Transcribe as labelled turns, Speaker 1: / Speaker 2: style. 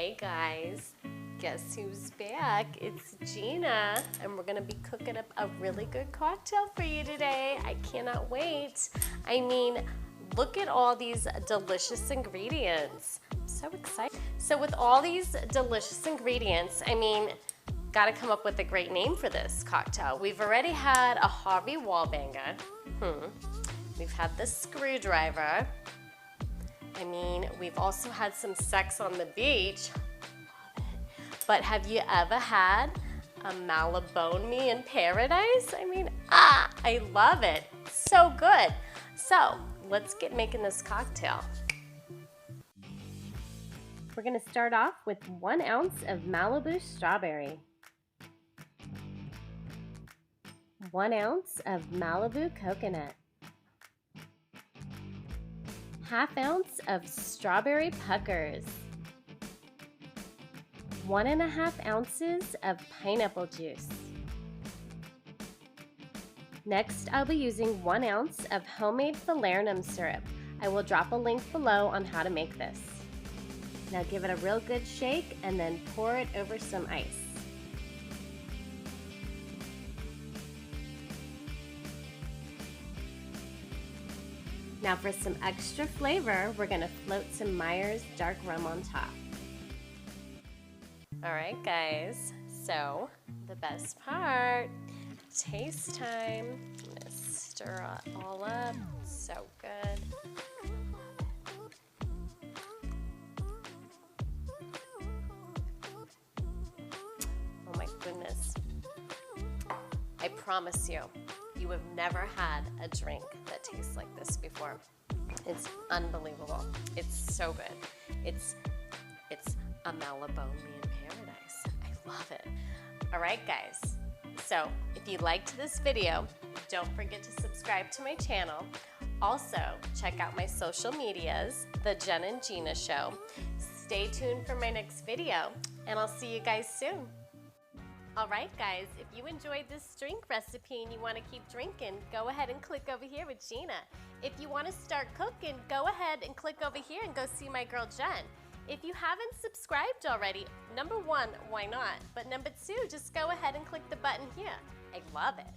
Speaker 1: Hey guys, guess who's back? It's Gina, and we're gonna be cooking up a really good cocktail for you today. I cannot wait. I mean, look at all these delicious ingredients. I'm so excited. So with all these delicious ingredients, I mean, gotta come up with a great name for this cocktail. We've already had a Harvey Wallbanger. We've had the screwdriver. I mean, we've also had some sex on the beach. Love it. But have you ever had a Malibone me in paradise? I mean, I love it. So good. So let's get making this cocktail. We're gonna start off with 1 ounce of Malibu Strawberry, 1 ounce of Malibu Coconut, 1/2 ounce of Strawberry Puckers, 1.5 ounces of pineapple juice. Next, I'll be using 1 ounce of homemade falernum syrup. I will drop a link below on how to make this. Now give it a real good shake and then pour it over some ice. Now for some extra flavor, we're gonna float some Myers dark rum on top. All right, guys, so the best part, taste time. I'm gonna stir it all up, so good. Oh my goodness. I promise you, you have never had a drink that tastes like this before. It's unbelievable. It's so good. It's a Malibone me in paradise. I love it. All right, guys. So if you liked this video, don't forget to subscribe to my channel. Also, check out my social medias, The Jen and Gina Show. Stay tuned for my next video, and I'll see you guys soon. All right, guys, if you enjoyed this drink recipe and you want to keep drinking, go ahead and click over here with Gina. If you want to start cooking, go ahead and click over here and go see my girl Jen. If you haven't subscribed already, number 1, why not? But number 2, just go ahead and click the button here. I love it.